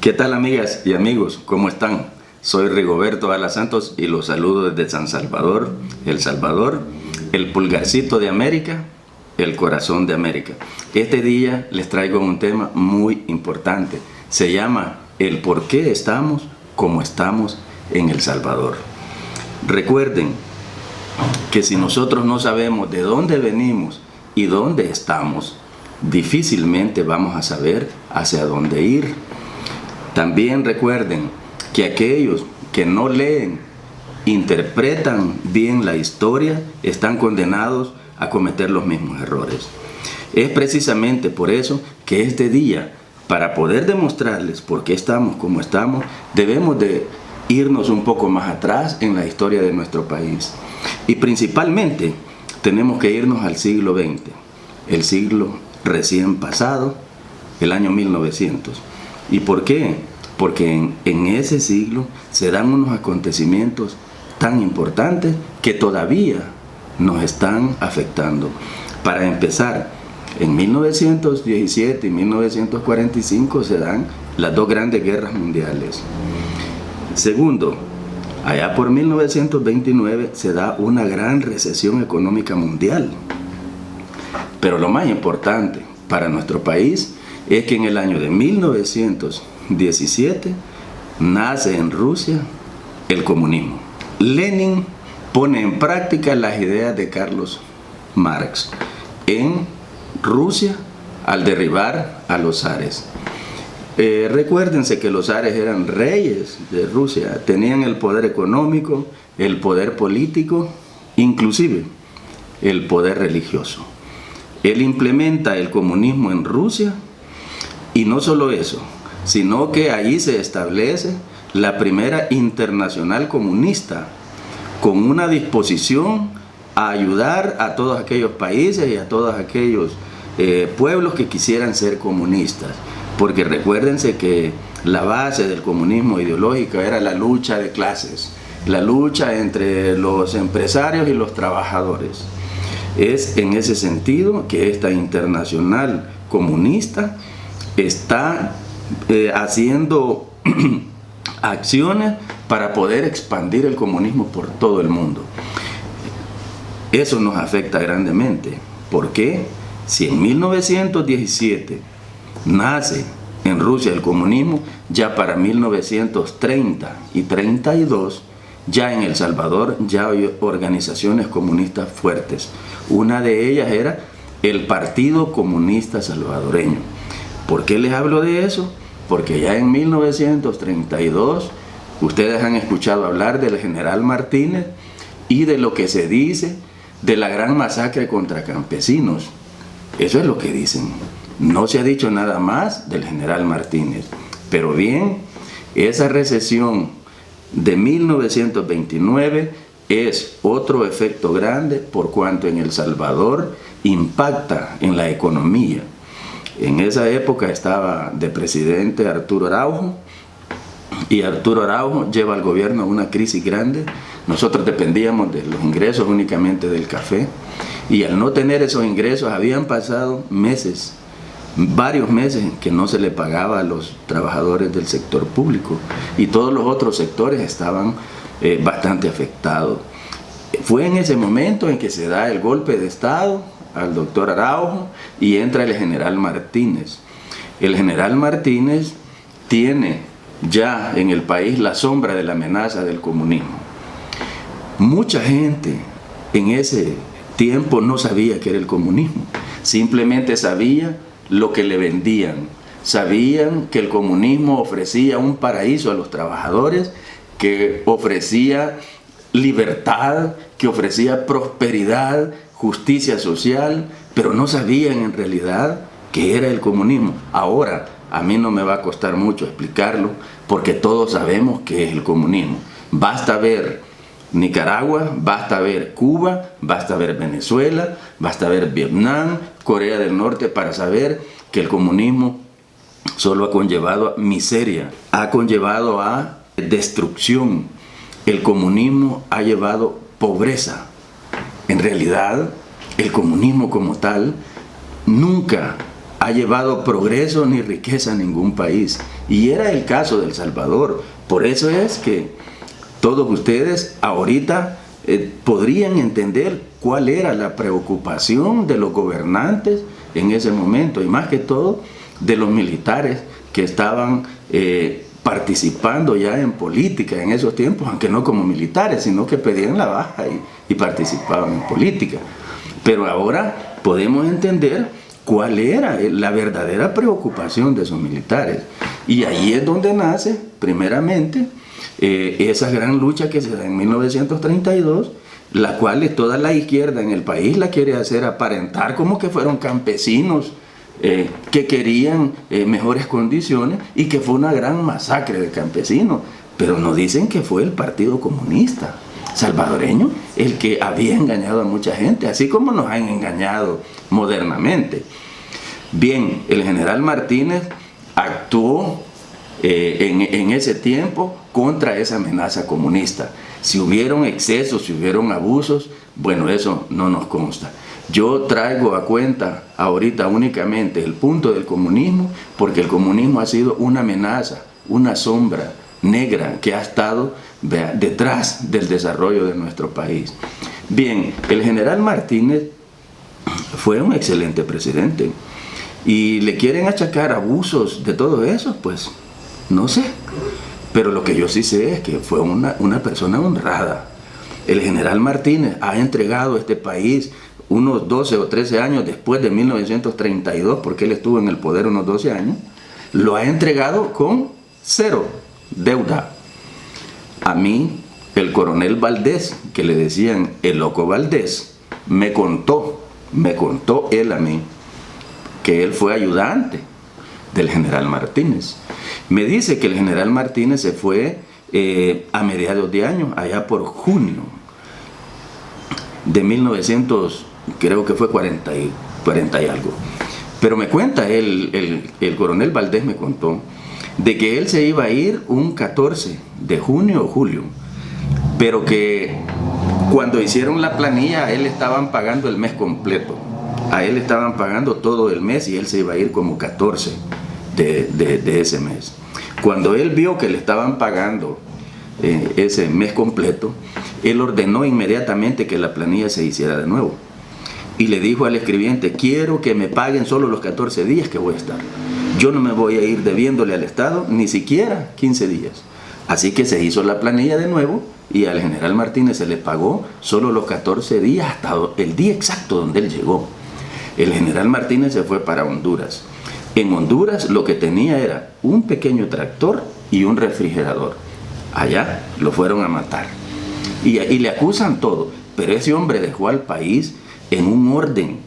¿Qué tal, amigas y amigos? ¿Cómo están? Soy Rigoberto Ala Santos y los saludo desde San Salvador, El Salvador, el pulgarcito de América, el corazón de América. Este día les traigo un tema muy importante. Se llama el por qué estamos como estamos en El Salvador. Recuerden que si nosotros no sabemos de dónde venimos y dónde estamos, difícilmente vamos a saber hacia dónde ir. También recuerden que aquellos que no leen, interpretan bien la historia, están condenados a cometer los mismos errores. Es precisamente por eso que este día, para poder demostrarles por qué estamos como estamos, debemos de irnos un poco más atrás en la historia de nuestro país. Y principalmente tenemos que irnos al siglo XX, el siglo recién pasado, el año 1900. ¿Y por qué? Porque en ese siglo se dan unos acontecimientos tan importantes que todavía nos están afectando. Para empezar, en 1917 y 1945 se dan las dos grandes guerras mundiales. Segundo, allá por 1929 se da una gran recesión económica mundial. Pero lo más importante para nuestro país es que en el año de 1917 nace en Rusia el comunismo. Lenin pone en práctica las ideas de Carlos Marx en Rusia al derribar a los zares. Recuérdense que los zares eran reyes de Rusia, tenían el poder económico, el poder político, inclusive el poder religioso. Él implementa el comunismo en Rusia y no solo eso, sino que allí se establece la primera internacional comunista con una disposición a ayudar a todos aquellos países y a todos aquellos pueblos que quisieran ser comunistas. Porque recuérdense que la base del comunismo ideológico era la lucha de clases, la lucha entre los empresarios y los trabajadores. Es en ese sentido que esta internacional comunista está haciendo acciones para poder expandir el comunismo por todo el mundo. Eso nos afecta grandemente. ¿Por qué? Si en 1917 nace en Rusia el comunismo, ya para 1930 y 32, ya en El Salvador ya hay organizaciones comunistas fuertes. Una de ellas era el Partido Comunista Salvadoreño. ¿Por qué les hablo de eso? Porque ya en 1932 ustedes han escuchado hablar del general Martínez y de lo que se dice de la gran masacre contra campesinos. Eso es lo que dicen. No se ha dicho nada más del general Martínez. Pero bien, esa recesión de 1929 es otro efecto grande por cuanto en El Salvador impacta en la economía. En esa época estaba de presidente Arturo Araujo y Arturo Araujo lleva al gobierno a una crisis grande. Nosotros dependíamos de los ingresos únicamente del café y al no tener esos ingresos habían pasado meses, varios meses que no se le pagaba a los trabajadores del sector público y todos los otros sectores estaban bastante afectados. Fue en ese momento en que se da el golpe de Estado al doctor Araujo y entra el general Martínez. El general Martínez tiene ya en el país la sombra de la amenaza del comunismo. Mucha gente en ese tiempo no sabía qué era el comunismo, simplemente sabía lo que le vendían. Sabían que el comunismo ofrecía un paraíso a los trabajadores, que ofrecía libertad, que ofrecía prosperidad, justicia social, pero no sabían en realidad qué era el comunismo. Ahora, a mí no me va a costar mucho explicarlo, porque todos sabemos qué es el comunismo. Basta ver Nicaragua, basta ver Cuba, basta ver Venezuela, basta ver Vietnam, Corea del Norte para saber que el comunismo solo ha conllevado a miseria, ha conllevado a destrucción. El comunismo ha llevado pobreza. En realidad, el comunismo como tal nunca ha llevado progreso ni riqueza a ningún país. Y era el caso de El Salvador. Por eso es que todos ustedes ahorita podrían entender cuál era la preocupación de los gobernantes en ese momento, y más que todo de los militares que estaban participando ya en política en esos tiempos, aunque no como militares, sino que pedían la baja y participaban en política. Pero ahora podemos entender cuál era la verdadera preocupación de esos militares. Y ahí es donde nace, primeramente, esa gran lucha que se da en 1932, la cual toda la izquierda en el país la quiere hacer aparentar como que fueron campesinos que querían mejores condiciones, y que fue una gran masacre de campesinos. Pero nos dicen que fue el Partido Comunista salvadoreño el que había engañado a mucha gente, así como nos han engañado modernamente. Bien, el general Martínez actuó en ese tiempo contra esa amenaza comunista. Si hubieron excesos, si hubieron abusos, bueno, eso no nos consta. Yo traigo a cuenta ahorita únicamente el punto del comunismo, porque el comunismo ha sido una amenaza, una sombra negra que ha estado detrás del desarrollo de nuestro país. Bien, el general Martínez fue un excelente presidente, y le quieren achacar abusos de todo eso, pues no sé. Pero lo que yo sí sé es que fue una persona honrada. El general Martínez ha entregado este país unos 12 o 13 años después de 1932, porque él estuvo en el poder unos 12 años, lo ha entregado con cero deuda. A mí, el coronel Valdés, que le decían el loco Valdés, me contó él a mí, que él fue ayudante del general Martínez. Me dice que el general Martínez se fue a mediados de año, allá por junio de 1900, creo que fue 40 y algo. Pero me cuenta el coronel Valdés, me contó de que él se iba a ir un 14 de junio o julio, pero que cuando hicieron la planilla a él le estaban pagando el mes completo. A él le estaban pagando todo el mes y él se iba a ir como 14 de ese mes. Cuando él vio que le estaban pagando ese mes completo, él ordenó inmediatamente que la planilla se hiciera de nuevo. Y le dijo al escribiente: quiero que me paguen solo los 14 días que voy a estar. Yo no me voy a ir debiéndole al Estado ni siquiera 15 días. Así que se hizo la planilla de nuevo y al general Martínez se le pagó solo los 14 días hasta el día exacto donde él llegó. El general Martínez se fue para Honduras. En Honduras lo que tenía era un pequeño tractor y un refrigerador. Allá lo fueron a matar. Y le acusan todo, pero ese hombre dejó al país en un orden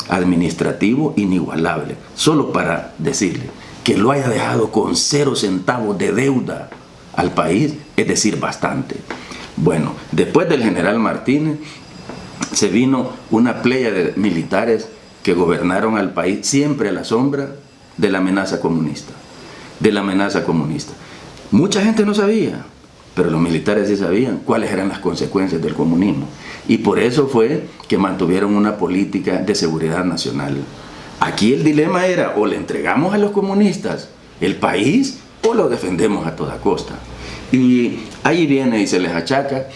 administrativo inigualable. Solo para decirle que lo haya dejado con 0 centavos de deuda al país, es decir, bastante. Bueno, después del general Martínez se vino una playa de militares que gobernaron al país siempre a la sombra de la amenaza comunista. Mucha gente no sabía, pero los militares sí sabían cuáles eran las consecuencias del comunismo. Y por eso fue que mantuvieron una política de seguridad nacional. Aquí el dilema era: o le entregamos a los comunistas el país o lo defendemos a toda costa. Y ahí viene y se les achaca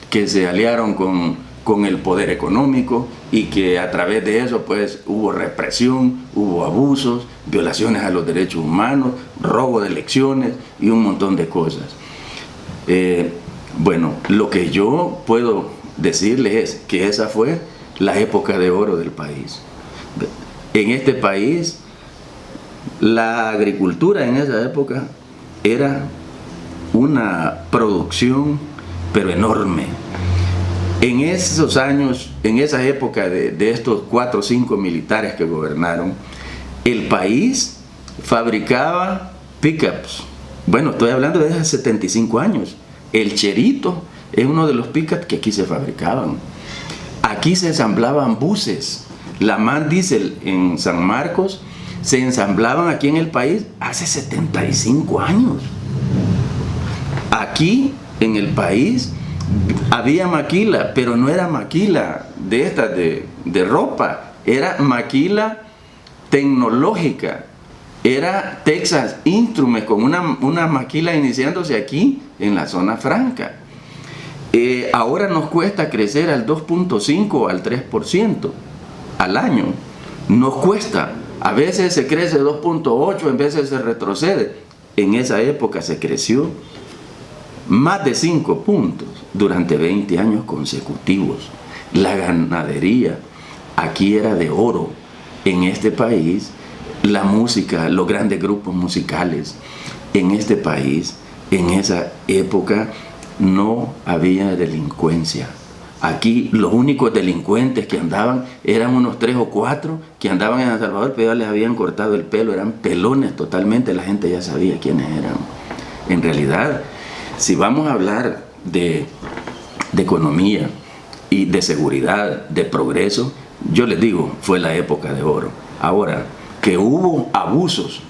que se aliaron con el poder económico y que a través de eso pues hubo represión, hubo abusos, violaciones a los derechos humanos, robo de elecciones y un montón de cosas. Bueno, lo que yo puedo decirles es que esa fue la época de oro del país. En este país, la agricultura en esa época era una producción pero enorme. En esos años, en esa época de estos 4 o 5 militares que gobernaron, el país fabricaba pickups. Bueno, estoy hablando de hace 75 años. El Cherito es uno de los pickups que aquí se fabricaban. Aquí se ensamblaban buses. La MAN Diesel en San Marcos se ensamblaban aquí en el país hace 75 años. Aquí en el país había maquila, pero no era maquila de estas de ropa, era maquila tecnológica. Era Texas Instruments con una maquila iniciándose aquí en la zona franca. Ahora nos cuesta crecer al 2.5 al 3% al año. Nos cuesta. A veces se crece 2.8, en veces se retrocede. En esa época se creció más de 5 puntos durante 20 años consecutivos. La ganadería aquí era de oro. En este país, la música, los grandes grupos musicales, en este país, en esa época, no había delincuencia. Aquí los únicos delincuentes que andaban eran unos 3 o 4 que andaban en El Salvador, pero ya les habían cortado el pelo, eran pelones totalmente, la gente ya sabía quiénes eran. En realidad, si vamos a hablar de economía y de seguridad, de progreso, yo les digo, fue la época de oro. Ahora, que hubo abusos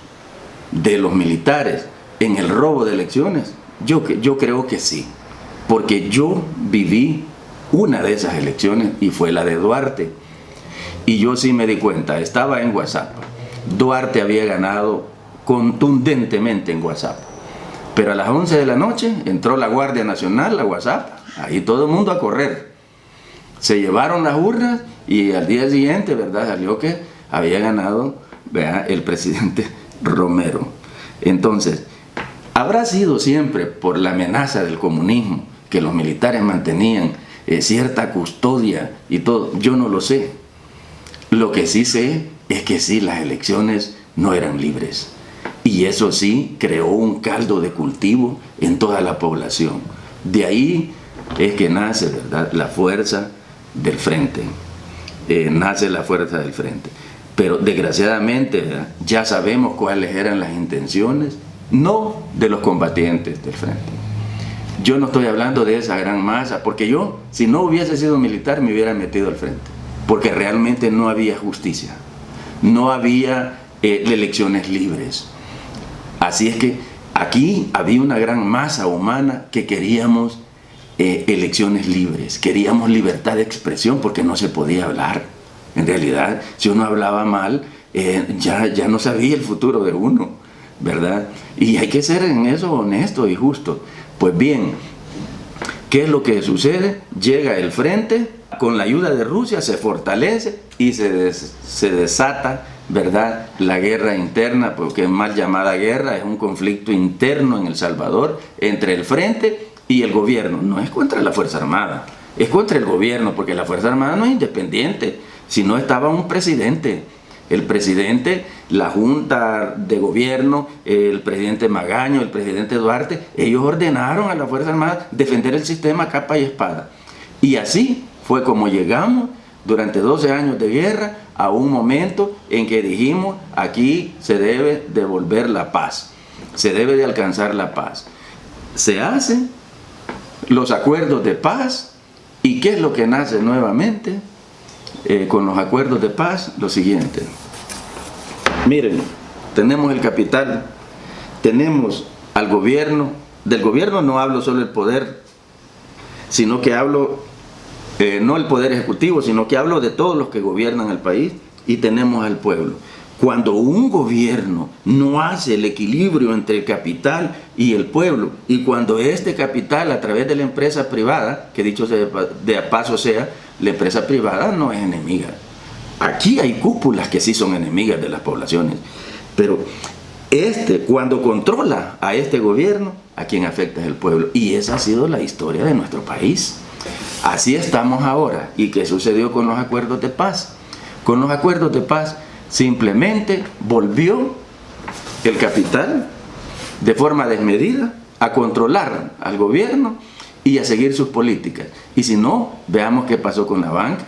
de los militares en el robo de elecciones, yo creo que sí, porque yo viví una de esas elecciones y fue la de Duarte. Y yo sí me di cuenta, estaba en WhatsApp. Duarte había ganado contundentemente en WhatsApp. Pero a las 11 de la noche entró la Guardia Nacional a WhatsApp, ahí todo el mundo a correr. Se llevaron las urnas y al día siguiente, ¿verdad?, salió que había ganado, ¿verdad?, el presidente Romero. Entonces, habrá sido siempre por la amenaza del comunismo que los militares mantenían cierta custodia y todo, yo no lo sé. Lo que sí sé es que sí, las elecciones no eran libres. Y eso sí creó un caldo de cultivo en toda la población. De ahí es que nace, ¿verdad?, la fuerza del frente. Nace la fuerza del frente. Pero desgraciadamente, ¿verdad?, ya sabemos cuáles eran las intenciones, no de los combatientes del frente. Yo no estoy hablando de esa gran masa, porque yo, si no hubiese sido militar, me hubiera metido al frente. Porque realmente no había justicia. No había elecciones libres. Así es que aquí había una gran masa humana que queríamos elecciones libres, queríamos libertad de expresión porque no se podía hablar. En realidad, si uno hablaba mal, ya no sabía el futuro de uno, ¿verdad? Y hay que ser en eso honesto y justo. Pues bien, ¿qué es lo que sucede? Llega el frente, con la ayuda de Rusia se fortalece y se desata, ¿verdad?, la guerra interna, porque es mal llamada guerra, es un conflicto interno en El Salvador entre el frente y el gobierno. No es contra la Fuerza Armada, es contra el gobierno, porque la Fuerza Armada no es independiente, sino estaba un presidente. El presidente, la junta de gobierno, el presidente Magaño, el presidente Duarte, ellos ordenaron a la Fuerza Armada defender el sistema capa y espada. Y así fue como llegamos durante 12 años de guerra a un momento en que dijimos, aquí se debe devolver la paz, se debe de alcanzar la paz. Se hacen los acuerdos de paz, ¿y qué es lo que nace nuevamente con los acuerdos de paz? Lo siguiente. Miren, tenemos el capital, tenemos al gobierno. Del gobierno no hablo solo el poder, sino que hablo, no el poder ejecutivo, sino que hablo de todos los que gobiernan el país, y tenemos al pueblo. Cuando un gobierno no hace el equilibrio entre el capital y el pueblo, y cuando este capital a través de la empresa privada, que dicho de paso sea, la empresa privada no es enemiga. Aquí hay cúpulas que sí son enemigas de las poblaciones, pero cuando controla a este gobierno, a quien afecta es el pueblo. Y esa ha sido la historia de nuestro país. Así estamos ahora. ¿Y qué sucedió con los acuerdos de paz? Con los acuerdos de paz simplemente volvió el capital de forma desmedida a controlar al gobierno y a seguir sus políticas. Y si no, veamos qué pasó con la banca,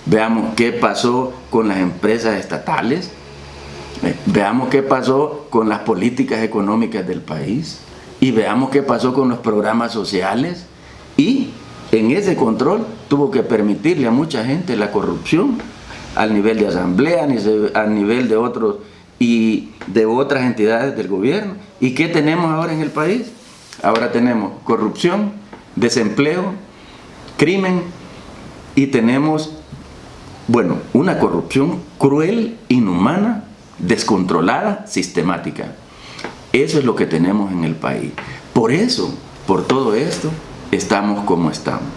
veamos qué pasó con las empresas estatales, veamos qué pasó con las políticas económicas del país y veamos qué pasó con los programas sociales. Y en ese control tuvo que permitirle a mucha gente la corrupción al nivel de asamblea, a nivel de otros y de otras entidades del gobierno. ¿Y qué tenemos ahora en el país? Ahora tenemos corrupción, desempleo, crimen, y tenemos Bueno, una corrupción cruel, inhumana, descontrolada, sistemática. Eso es lo que tenemos en el país. Por eso, por todo esto, estamos como estamos.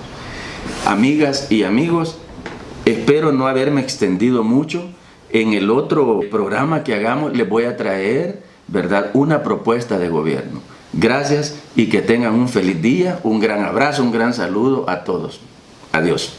Amigas y amigos, espero no haberme extendido mucho. En el otro programa que hagamos les voy a traer, ¿verdad?, una propuesta de gobierno. Gracias y que tengan un feliz día, un gran abrazo, un gran saludo a todos. Adiós.